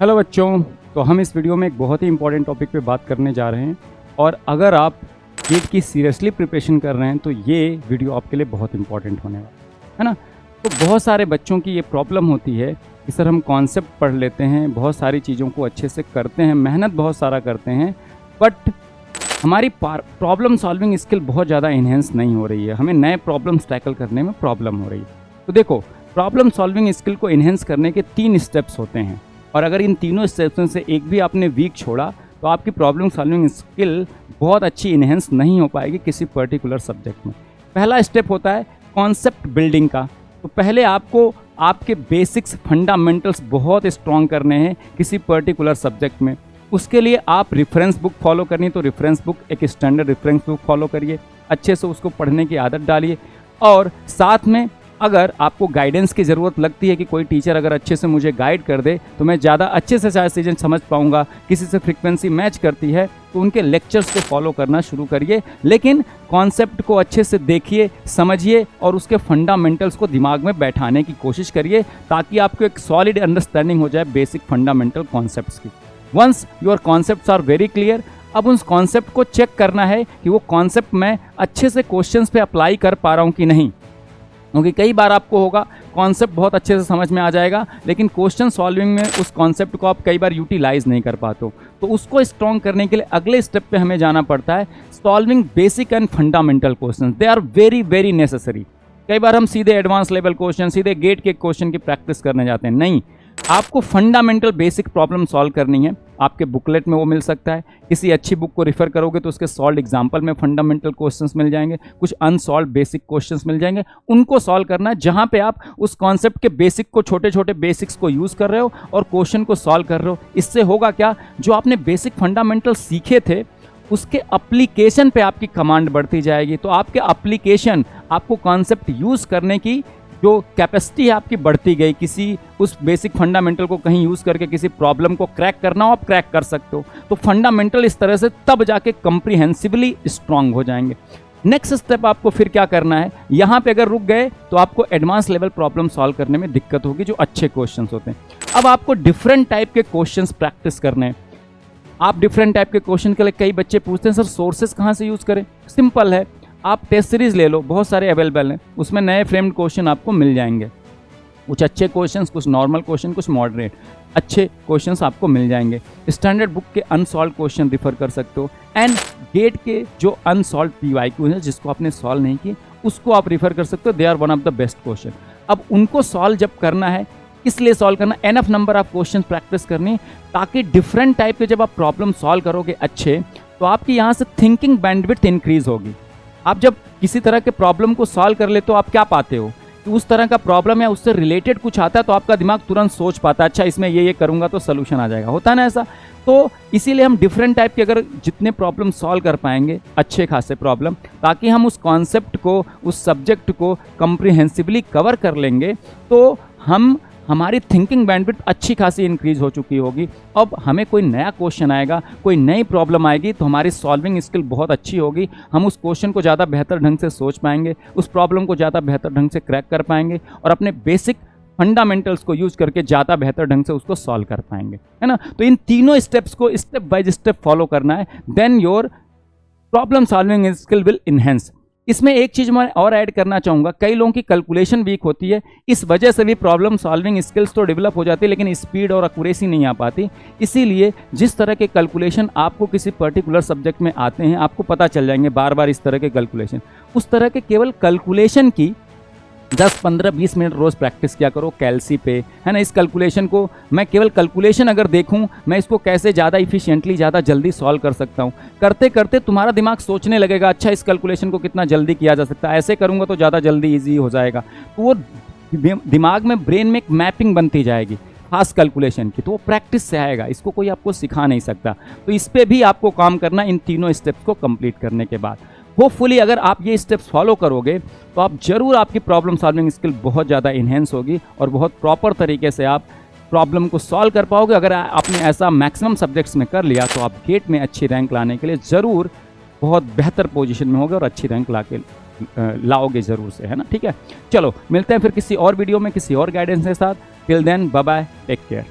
Hello बच्चों, तो हम इस वीडियो में एक बहुत ही इंपॉर्टेंट टॉपिक पे बात करने जा रहे हैं और अगर आप गेट की सीरियसली प्रिपरेशन कर रहे हैं तो ये वीडियो आपके लिए बहुत इंपॉर्टेंट होने वाला है ना। तो बहुत सारे बच्चों की ये प्रॉब्लम होती है कि सर हम कॉन्सेप्ट पढ़ लेते हैं, बहुत सारी चीज़ों को अच्छे से करते हैं, मेहनत बहुत सारा करते हैं, बट हमारी प्रॉब्लम सॉल्विंग स्किल बहुत ज़्यादा इन्हेंस नहीं हो रही है, हमें नए प्रॉब्लम्स टैकल करने में प्रॉब्लम हो रही है। तो देखो, प्रॉब्लम सॉल्विंग स्किल को इन्हेंस करने के 3 स्टेप्स होते हैं और अगर इन तीनों स्टेप्स में से एक भी आपने वीक छोड़ा तो आपकी प्रॉब्लम सॉल्विंग स्किल बहुत अच्छी इन्हेंस नहीं हो पाएगी किसी पर्टिकुलर सब्जेक्ट में। पहला स्टेप होता है कॉन्सेप्ट बिल्डिंग का। तो पहले आपको आपके बेसिक्स फंडामेंटल्स बहुत स्ट्रॉन्ग करने हैं किसी पर्टिकुलर सब्जेक्ट में। उसके लिए आप रेफरेंस बुक फॉलो करनी, तो रेफरेंस बुक एक स्टैंडर्ड रेफरेंस बुक फॉलो करिए, अच्छे से उसको पढ़ने की आदत डालिए। और साथ में अगर आपको गाइडेंस की ज़रूरत लगती है कि कोई टीचर अगर अच्छे से मुझे गाइड कर दे तो मैं ज़्यादा अच्छे से शायद चीज़ें समझ पाऊँगा, किसी से फ्रीक्वेंसी मैच करती है तो उनके लेक्चर्स को फॉलो करना शुरू करिए, लेकिन कॉन्सेप्ट को अच्छे से देखिए, समझिए और उसके फंडामेंटल्स को दिमाग में बैठाने की कोशिश करिए ताकि आपको एक सॉलिड अंडरस्टैंडिंग हो जाए बेसिक फंडामेंटल कॉन्सेप्ट्स की। Once your concepts are very clear, अब उस कॉन्सेप्ट को चेक करना है कि वो कॉन्सेप्ट मैं अच्छे से क्वेश्चंस पे अप्लाई कर पा रहा हूँ कि नहीं। क्योंकि कई बार आपको होगा कॉन्सेप्ट बहुत अच्छे से समझ में आ जाएगा लेकिन क्वेश्चन सॉल्विंग में उस कॉन्सेप्ट को आप कई बार यूटिलाइज नहीं कर पाते हो। तो उसको स्ट्रॉन्ग करने के लिए अगले स्टेप पे हमें जाना पड़ता है solving basic and fundamental question. They are very very necessary. कई बार हम सीधे एडवांस लेवल क्वेश्चन, सीधे गेट के क्वेश्चन की प्रैक्टिस करने जाते हैं। नहीं, आपको फंडामेंटल बेसिक प्रॉब्लम सॉल्व करनी है। आपके बुकलेट में वो मिल सकता है, किसी अच्छी बुक को रेफर करोगे तो उसके सॉल्व एग्जाम्पल में फंडामेंटल क्वेश्चंस मिल जाएंगे, कुछ अनसॉल्व बेसिक क्वेश्चंस मिल जाएंगे, उनको सॉल्व करना है जहां पे आप उस कॉन्सेप्ट के बेसिक को, छोटे छोटे बेसिक्स को यूज़ कर रहे हो और क्वेश्चन को सॉल्व कर रहे हो। इससे होगा क्या, जो आपने बेसिक फंडामेंटल सीखे थे उसके अप्लीकेशन पे आपकी कमांड बढ़ती जाएगी। तो आपके अप्लीकेशन, आपको कॉन्सेप्ट यूज़ करने की जो कैपेसिटी है आपकी बढ़ती गई। किसी उस बेसिक फंडामेंटल को कहीं यूज़ करके किसी प्रॉब्लम को क्रैक करना हो, आप क्रैक कर सकते हो। तो फंडामेंटल इस तरह से तब जाके कंप्रीहेंसिवली स्ट्रांग हो जाएंगे। नेक्स्ट स्टेप आपको फिर क्या करना है, यहाँ पे अगर रुक गए तो आपको एडवांस लेवल प्रॉब्लम सॉल्व करने में दिक्कत होगी, जो अच्छे क्वेश्चंस होते हैं। अब आपको डिफरेंट टाइप के क्वेश्चंस प्रैक्टिस करने हैं। आप डिफरेंट टाइप के क्वेश्चन के लिए, कई बच्चे पूछते हैं सर सोर्सेज कहाँ से यूज़ करें। सिंपल है, आप टेस्ट सीरीज ले लो, बहुत सारे अवेलेबल हैं, उसमें नए फ्रेम्ड क्वेश्चन आपको मिल जाएंगे। कुछ अच्छे क्वेश्चंस, कुछ नॉर्मल क्वेश्चन, कुछ मॉडरेट अच्छे क्वेश्चंस आपको मिल जाएंगे। स्टैंडर्ड बुक के अनसॉल्व क्वेश्चन रिफर कर सकते हो एंड गेट के जो अनसॉल्व PYQ है जिसको आपने सॉल्व नहीं किए उसको आप रिफर कर सकते हो। They are one of the best question. अब उनको सॉल्व जब करना है, इसलिए सॉल्व करना, enough number of question practice करनी ताकि डिफरेंट टाइप के जब आप प्रॉब्लम सॉल्व करोगे अच्छे, तो आपकी यहाँ से थिंकिंग बैंडविड्थ इंक्रीज होगी। आप जब किसी तरह के प्रॉब्लम को सॉल्व कर लेते हो, आप क्या पाते हो कि उस तरह का प्रॉब्लम या उससे रिलेटेड कुछ आता है तो आपका दिमाग तुरंत सोच पाता है, अच्छा इसमें ये करूंगा तो सोल्यूशन आ जाएगा। होता है ना ऐसा। तो इसीलिए हम डिफरेंट टाइप के अगर जितने प्रॉब्लम सॉल्व कर पाएंगे, अच्छे खासे प्रॉब्लम, ताकि हम उस कॉन्सेप्ट को, उस सब्जेक्ट को कंप्रीहेंसिवली कवर कर लेंगे, तो हमारी थिंकिंग बैंडविड्थ अच्छी खासी इंक्रीज हो चुकी होगी। अब हमें कोई नया क्वेश्चन आएगा, कोई नई प्रॉब्लम आएगी तो हमारी सॉल्विंग स्किल बहुत अच्छी होगी। हम उस क्वेश्चन को ज़्यादा बेहतर ढंग से सोच पाएंगे, उस प्रॉब्लम को ज़्यादा बेहतर ढंग से क्रैक कर पाएंगे और अपने बेसिक फंडामेंटल्स को यूज़ करके ज़्यादा बेहतर ढंग से उसको सॉल्व कर पाएंगे, है ना। तो इन तीनों स्टेप्स को स्टेप बाय स्टेप फॉलो करना है, then your problem solving skill will enhance. इसमें एक चीज़ मैं और ऐड करना चाहूँगा, कई लोगों की कैलकुलेशन वीक होती है, इस वजह से भी प्रॉब्लम सॉल्विंग स्किल्स तो डेवलप हो जाती है लेकिन स्पीड और एक्यूरेसी नहीं आ पाती। इसीलिए जिस तरह के कैलकुलेशन आपको किसी पर्टिकुलर सब्जेक्ट में आते हैं, आपको पता चल जाएंगे बार बार इस तरह के कैलकुलेशन, उस तरह के केवल कैलकुलेशन की 10, 15, 20 मिनट रोज़ प्रैक्टिस किया करो कैलसी पे, है ना। इस कैलकुलेशन को मैं केवल कैलकुलेशन अगर देखूं, मैं इसको कैसे ज़्यादा इफिशिएंटली, ज़्यादा जल्दी सॉल्व कर सकता हूं, करते करते तुम्हारा दिमाग सोचने लगेगा, अच्छा इस कैलकुलेशन को कितना जल्दी किया जा सकता है, ऐसे करूंगा तो ज़्यादा जल्दी ईजी हो जाएगा। तो वो दिमाग में, ब्रेन में एक मैपिंग बनती जाएगी खास कैलकुलेशन की, तो वो प्रैक्टिस से आएगा, इसको कोई आपको सिखा नहीं सकता। तो इस पर भी आपको काम करना इन तीनों स्टेप्स को कंप्लीट करने के बाद। होपफुली अगर आप ये स्टेप्स फॉलो करोगे तो आप जरूर, आपकी प्रॉब्लम सॉल्विंग स्किल बहुत ज़्यादा इन्हेंस होगी और बहुत प्रॉपर तरीके से आप प्रॉब्लम को सॉल्व कर पाओगे। अगर आपने ऐसा मैक्सिमम सब्जेक्ट्स में कर लिया तो आप गेट में अच्छी रैंक लाने के लिए ज़रूर बहुत बेहतर पोजीशन में होगे और अच्छी रैंक लाओगे ज़रूर से, है ना। ठीक है, चलो मिलते हैं फिर किसी और वीडियो में किसी और गाइडेंस के साथ। Till then, bye bye, take care.